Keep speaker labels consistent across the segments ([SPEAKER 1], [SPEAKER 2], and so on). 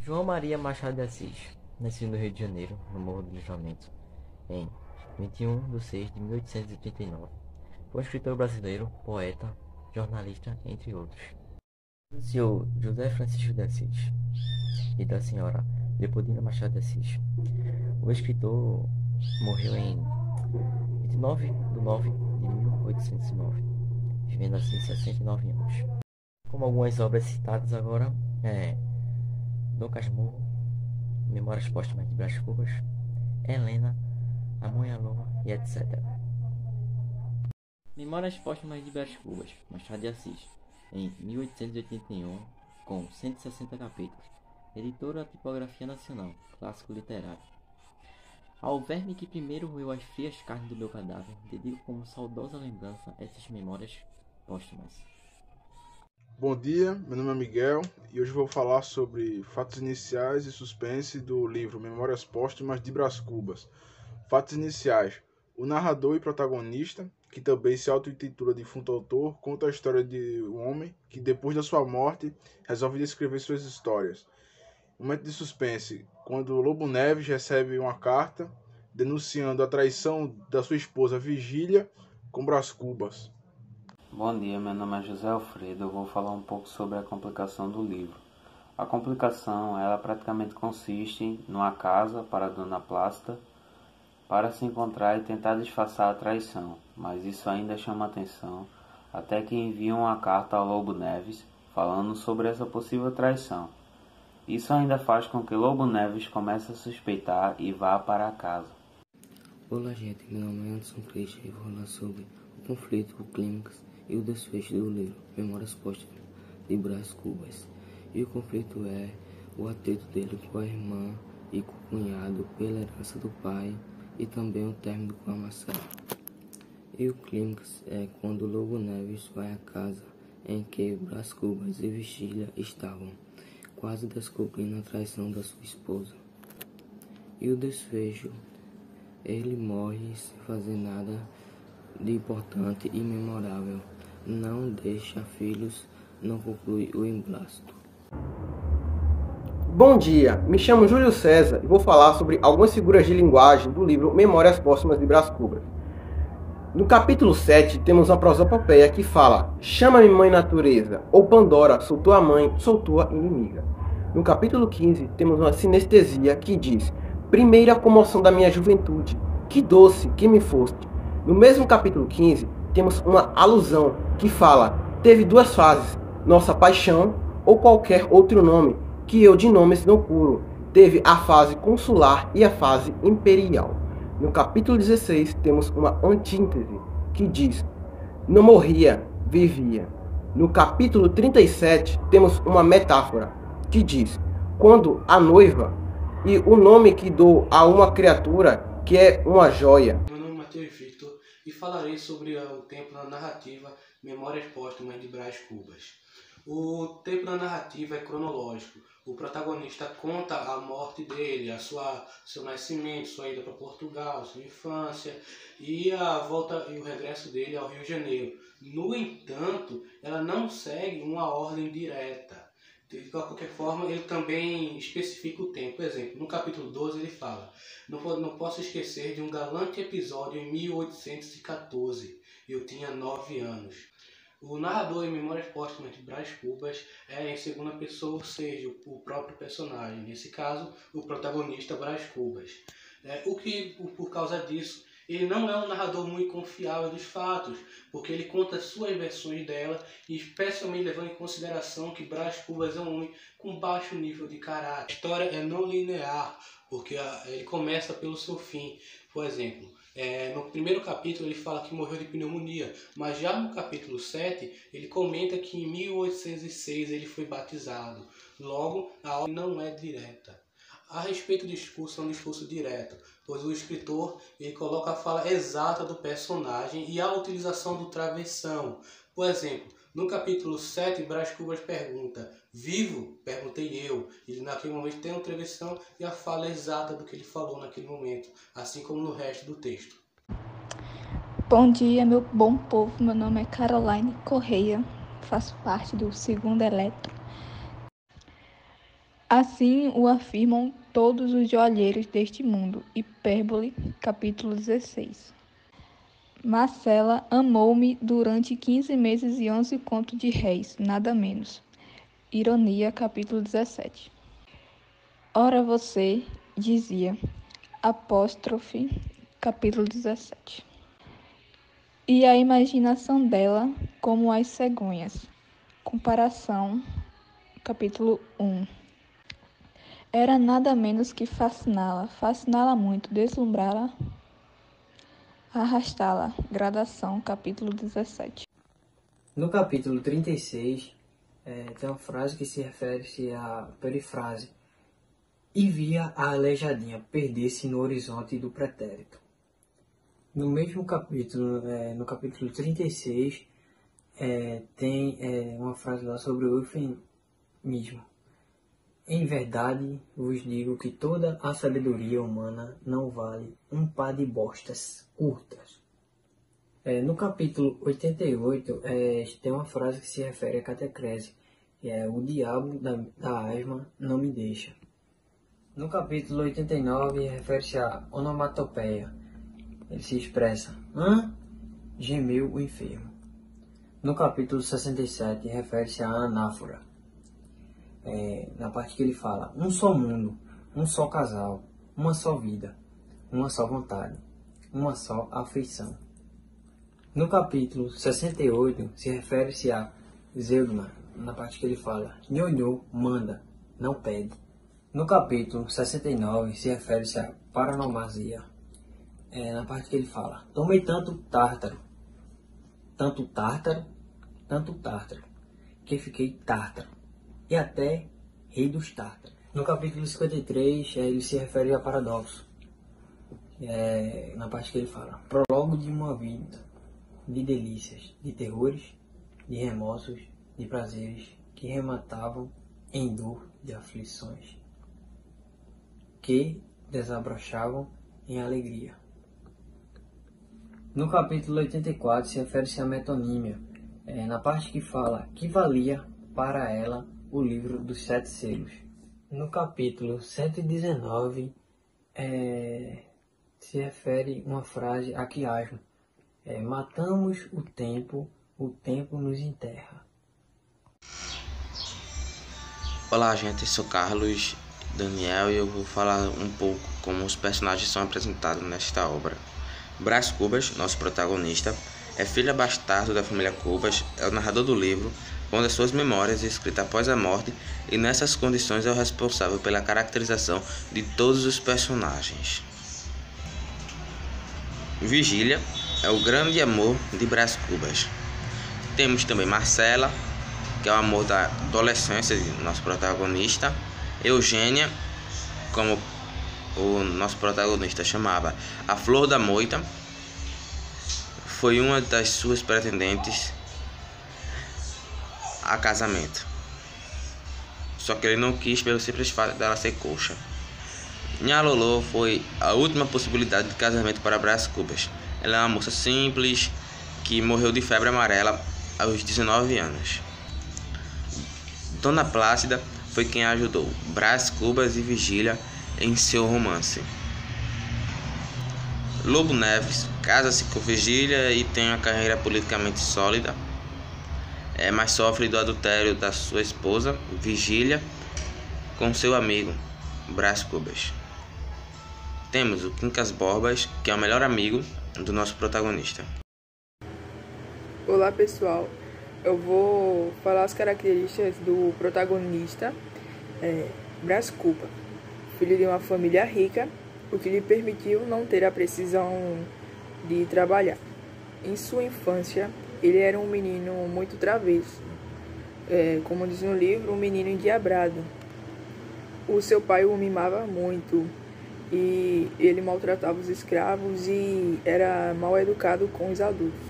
[SPEAKER 1] João Maria Machado de Assis nasceu no Rio de Janeiro, no Morro do Livramento, em 21 de 6 de 1889. Foi um escritor brasileiro, poeta, jornalista, entre outros. O senhor José Francisco de Assis e da senhora Leopoldina Machado de Assis. O escritor morreu em 29 de 9 de 1809, vivendo assim 69 anos. Como algumas obras citadas agora, Dom Casmurro, Memórias Póstumas de Brás Cubas, Helena, A Mãe Lua e etc. Memórias Póstumas de Brás Cubas, Machado de Assis, em 1881, com 160 capítulos. Editora Tipografia Nacional, clássico literário. Ao verme que primeiro roeu as frias carnes do meu cadáver, dedico como saudosa lembrança essas memórias póstumas.
[SPEAKER 2] Bom dia, meu nome é Miguel e hoje vou falar sobre fatos iniciais e suspense do livro Memórias Póstumas de Brás Cubas. Fatos iniciais. O narrador e protagonista, que também se auto-intitula Defunto Autor, conta a história de um homem que, depois da sua morte, resolve descrever suas histórias. Momento de suspense. Quando Lobo Neves recebe uma carta denunciando a traição da sua esposa Vigília com Brás Cubas.
[SPEAKER 3] Bom dia, meu nome é José Alfredo. Eu vou falar um pouco sobre a complicação do livro. A complicação, ela praticamente consiste numa casa para a Dona Plácida para se encontrar e tentar disfarçar a traição, mas isso ainda chama atenção, até que enviam uma carta ao Lobo Neves falando sobre essa possível traição. Isso ainda faz com que Lobo Neves comece a suspeitar e vá para a casa.
[SPEAKER 4] Olá gente, meu nome é Anderson Christian e vou falar sobre o conflito, o clímax e o desfecho do livro Memórias Póstumas de Brás Cubas. E o conflito é o atrito dele com a irmã e com o cunhado pela herança do pai e também o término com a Marcela. E o clímax é quando Lobo Neves vai à casa em que Brás Cubas e Vigília estavam, quase descobrindo a traição da sua esposa. E o desfecho, ele morre sem fazer nada de importante e memorável, não deixa filhos, não conclui o emblasto.
[SPEAKER 5] Bom dia, me chamo Júlio César e vou falar sobre algumas figuras de linguagem do livro Memórias Póstumas de Brás Cubas. No capítulo 7 temos uma prosopopeia que fala: chama-me mãe natureza, ou Pandora, sou tua mãe, sou tua inimiga. No capítulo 15 temos uma sinestesia que diz: primeira comoção da minha juventude, que doce que me foste. No mesmo capítulo 15 temos uma alusão que fala: teve duas fases, nossa paixão ou qualquer outro nome, que eu de nomes não curo. Teve a fase consular e a fase imperial. No capítulo 16 temos uma antíntese que diz: não morria, vivia. No capítulo 37 temos uma metáfora que diz: quando a noiva, e o nome que dou a uma criatura que é uma joia.
[SPEAKER 6] Meu nome é Matheus Victor e falarei sobre o tempo na narrativa Memórias Póstumas de Brás Cubas. O tempo da narrativa é cronológico. O protagonista conta a morte dele, seu nascimento, sua ida para Portugal, sua infância e a volta e o regresso dele ao Rio de Janeiro. No entanto, ela não segue uma ordem direta. De qualquer forma, ele também especifica o tempo. Por exemplo, no capítulo 12 ele fala: não posso esquecer de um galante episódio em 1814. Eu tinha 9 anos. O narrador em Memórias Póstumas de Brás Cubas é em segunda pessoa, ou seja, o próprio personagem. Nesse caso, o protagonista Brás Cubas. Por causa disso, ele não é um narrador muito confiável dos fatos, porque ele conta suas versões dela, e especialmente levando em consideração que Brás Cubas é um homem com baixo nível de caráter. A história é não linear, porque ele começa pelo seu fim. Por exemplo, no primeiro capítulo ele fala que morreu de pneumonia, mas já no capítulo 7 ele comenta que em 1806 ele foi batizado. Logo, a ordem não é direta. A respeito do discurso, é um discurso direto, pois o escritor ele coloca a fala exata do personagem e a utilização do travessão. Por exemplo, no capítulo 7, Brás Cubas pergunta: vivo? Perguntei eu. Ele naquele momento tem uma travessão e a fala exata do que ele falou naquele momento, assim como no resto do texto.
[SPEAKER 7] Bom dia, meu bom povo. Meu nome é Caroline Correia, faço parte do 2º Eletro. Assim o afirmam todos os joalheiros deste mundo. Hipérbole, capítulo 16. Marcela amou-me durante 15 meses e 11 contos de réis, nada menos. Ironia, capítulo 17. Ora você, dizia, apóstrofe, capítulo 17. E a imaginação dela como as cegonhas. Comparação, capítulo 1. Era nada menos que fasciná-la muito, deslumbrá-la, arrastá-la. Gradação, capítulo 17.
[SPEAKER 8] No capítulo 36, tem uma frase que se refere à perifrase. E via a aleijadinha perder-se no horizonte do pretérito. No mesmo capítulo, no capítulo 36, tem uma frase lá sobre o eufemismo. Em verdade vos digo que toda a sabedoria humana não vale um par de bostas curtas. No capítulo 88, tem uma frase que se refere à catecrese, que é o diabo da asma não me deixa. No capítulo 89, refere-se à onomatopeia. Ele se expressa, gemeu o enfermo. No capítulo 67, refere-se à anáfora. Na parte que ele fala, um só mundo, um só casal, uma só vida, uma só vontade, uma só afeição. No capítulo 68, se refere-se a zeugma, na parte que ele fala, nhonhô manda, não pede. No capítulo 69, se refere-se a paranomasia, na parte que ele fala, tomei tanto tártaro, que fiquei tártaro, e até rei dos tártaros. No capítulo 53, ele se refere a paradoxo, na parte que ele fala, prólogo de uma vida, de delícias, de terrores, de remorsos, de prazeres, que rematavam em dor de aflições, que desabrochavam em alegria. No capítulo 84 se refere-se à metonímia, na parte que fala que valia para ela o livro dos 7 selos. No capítulo 119 se refere uma frase a quiasmo, matamos o tempo nos enterra.
[SPEAKER 9] Olá gente, sou Carlos Daniel e eu vou falar um pouco como os personagens são apresentados nesta obra. Brás Cubas, nosso protagonista, é filho bastardo da família Cubas, é o narrador do livro, conta suas memórias escritas após a morte e nessas condições é o responsável pela caracterização de todos os personagens. Vigília é o grande amor de Brás Cubas. Temos também Marcela, que é o amor da adolescência de nosso protagonista. Eugênia, como o nosso protagonista chamava, a Flor da Moita, foi uma das suas pretendentes a casamento. Só que ele não quis pelo simples fato dela ser coxa. Nhalolô foi a última possibilidade de casamento para Brás Cubas. Ela é uma moça simples que morreu de febre amarela aos 19 anos. Dona Plácida foi quem ajudou Brás Cubas e Vigília em seu romance. Lobo Neves casa-se com Vigília e tem uma carreira politicamente sólida, mas sofre do adultério da sua esposa, Vigília, com seu amigo, Brás Cubas. Temos o Quincas Borbas, que é o melhor amigo do nosso protagonista.
[SPEAKER 10] Olá pessoal, eu vou falar as características do protagonista, Brás Cubas, filho de uma família rica, o que lhe permitiu não ter a precisão de trabalhar. Em sua infância, ele era um menino muito travesso, como diz no livro, um menino endiabrado. O seu pai o mimava muito e ele maltratava os escravos e era mal educado com os adultos.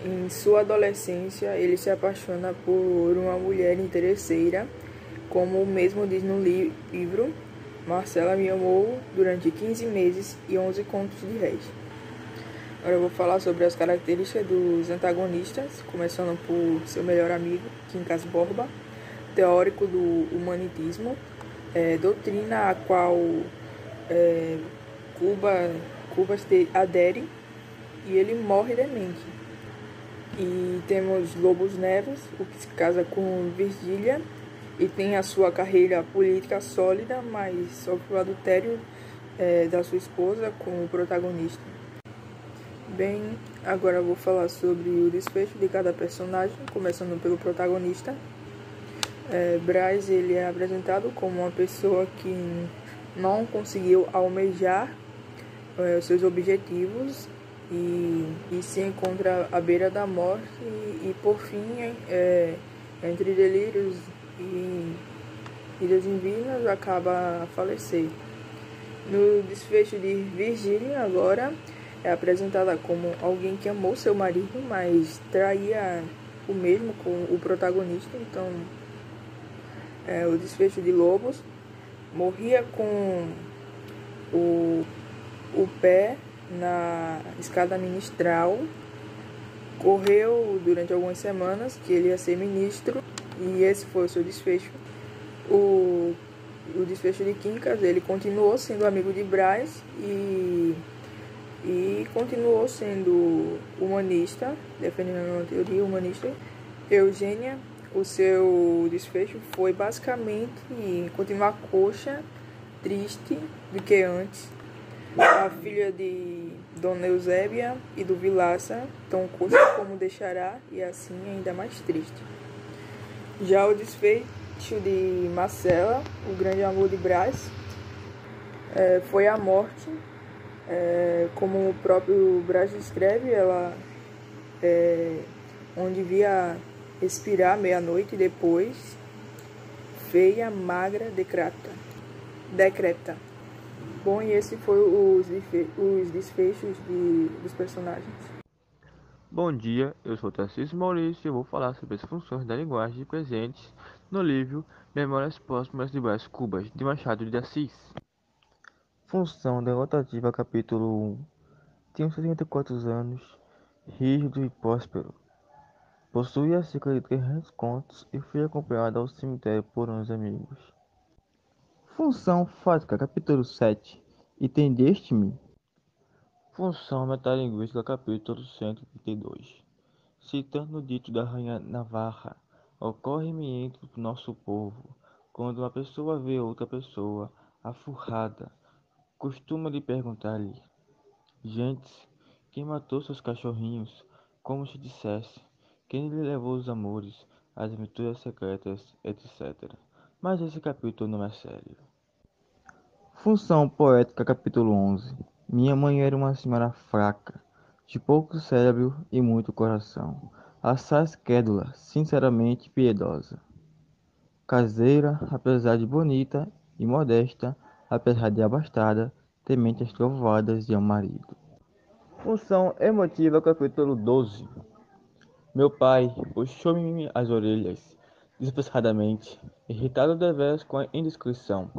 [SPEAKER 10] Em sua adolescência, ele se apaixona por uma mulher interesseira, como mesmo diz no livro, Marcela me amou durante 15 meses e 11 contos de réis. Agora eu vou falar sobre as características dos antagonistas, começando por seu melhor amigo, Quincas Borba, teórico do humanitismo, doutrina a qual Cubas adere, e ele morre demente. E temos Lobos Neves, o que se casa com Virgília e tem a sua carreira política sólida, mas sofre o adultério da sua esposa com o protagonista. Bem, agora eu vou falar sobre o desfecho de cada personagem, começando pelo protagonista. Braz, ele é apresentado como uma pessoa que não conseguiu almejar os seus objetivos e se encontra à beira da morte e por fim, entre delírios e divinas, acaba a falecer. No desfecho de Virgília, agora, é apresentada como alguém que amou seu marido, mas traía o mesmo com o protagonista. Então, o desfecho de Lobos, morria com o pé na escada ministral, correu durante algumas semanas que ele ia ser ministro e esse foi o seu desfecho. O desfecho de Quincas, ele continuou sendo amigo de Braz e continuou sendo humanista, defendendo a teoria humanista. Eugênia, o seu desfecho foi basicamente continuar coxa, triste do que antes. A filha de Dona Eusébia e do Vilaça, tão coxa como deixará, e assim ainda mais triste. Já o desfecho de Marcela, o grande amor de Braz, foi a morte. Como o próprio Braz descreve, ela onde via expirar meia-noite depois, feia, magra, decreta. Bom, e esse foi os desfechos dos personagens.
[SPEAKER 11] Bom dia, eu sou Tarcísio Maurício e eu vou falar sobre as funções da linguagem presentes no livro Memórias Póstumas de Brás Cubas, de Machado de Assis. Função denotativa, capítulo 1. Tinha 64 anos, rígido e próspero. Possuía cerca de 300 contos e foi acompanhado ao cemitério por uns amigos. Função fática, capítulo 7. Entendeste-me? Função metalinguística, capítulo 132. Citando o dito da Rainha Navarra, ocorre-me entre o nosso povo, quando uma pessoa vê outra pessoa afurrada, costuma lhe perguntar-lhe: Gentes, quem matou seus cachorrinhos, como se dissesse, quem lhe levou os amores, as aventuras secretas, etc. Mas esse capítulo não é sério. Função poética, capítulo 11. Minha mãe era uma senhora fraca, de pouco cérebro e muito coração, assaz crédula, sinceramente piedosa. Caseira, apesar de bonita, e modesta, apesar de abastada, temente as trovoadas de um marido. Função emotiva, capítulo 12. Meu pai puxou-me as orelhas, despressadamente, irritado deveras com a indiscrição.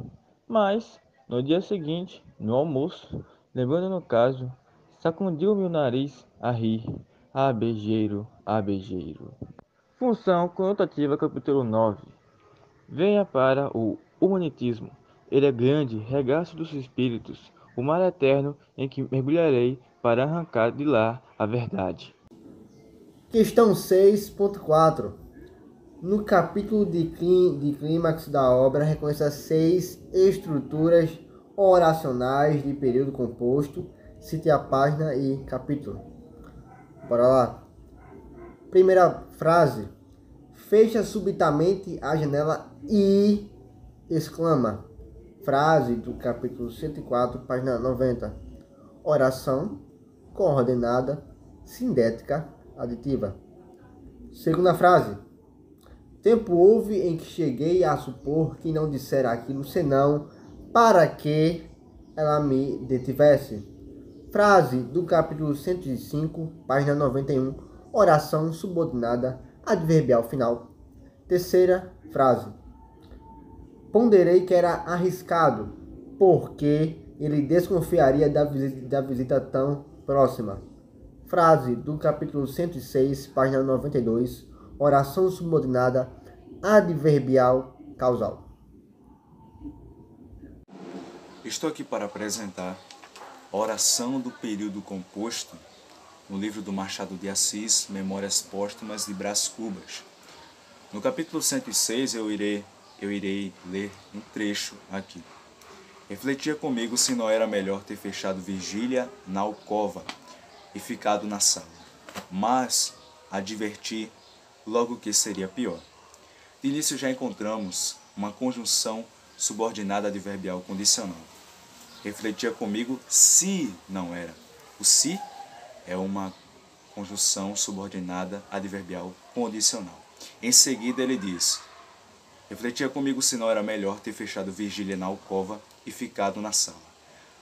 [SPEAKER 11] Mas, no dia seguinte, no almoço, lembrando no caso, sacudiu-me o nariz a rir. Abejeiro, abejeiro. Função conotativa, capítulo 9. Venha para o humanitismo. Ele é grande, regaço dos espíritos, o mar eterno em que mergulharei para arrancar de lá a verdade.
[SPEAKER 5] Questão 6.4. No capítulo de clímax da obra, reconheça 6 estruturas oracionais de período composto. Cite a página e capítulo. Bora lá. Primeira frase. Fecha subitamente a janela e exclama. Frase do capítulo 104, página 90. Oração coordenada, sintética, aditiva. Segunda frase. Tempo houve em que cheguei a supor que não dissera aquilo senão para que ela me detivesse. Frase do capítulo 105, página 91. Oração subordinada, adverbial final. Terceira frase. Ponderei que era arriscado, porque ele desconfiaria da visita tão próxima. Frase do capítulo 106, página 92. Oração subordinada, adverbial causal.
[SPEAKER 12] Estou aqui para apresentar a oração do período composto no livro do Machado de Assis, Memórias Póstumas de Brás Cubas. No capítulo 106 eu irei ler um trecho aqui. Refletia comigo se não era melhor ter fechado vigília na alcova e ficado na sala, mas adverti logo que seria pior. De início já encontramos uma conjunção subordinada adverbial condicional. Refletia comigo se não era. O se é uma conjunção subordinada adverbial condicional. Em seguida ele diz: refletia comigo se não era melhor ter fechado vigília na alcova e ficado na sala.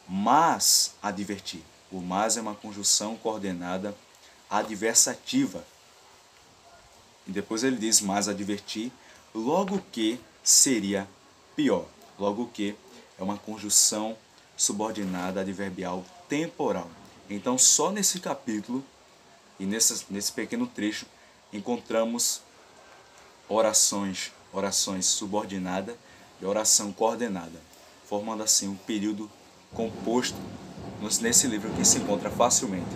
[SPEAKER 12] Mas adverti. O mas é uma conjunção coordenada adversativa. E depois ele diz: mas adverti, logo que seria pior. Logo que é uma conjunção subordinada adverbial temporal. Então, só nesse capítulo e nesse pequeno trecho encontramos orações subordinada e oração coordenada, formando assim um período composto nesse livro que se encontra facilmente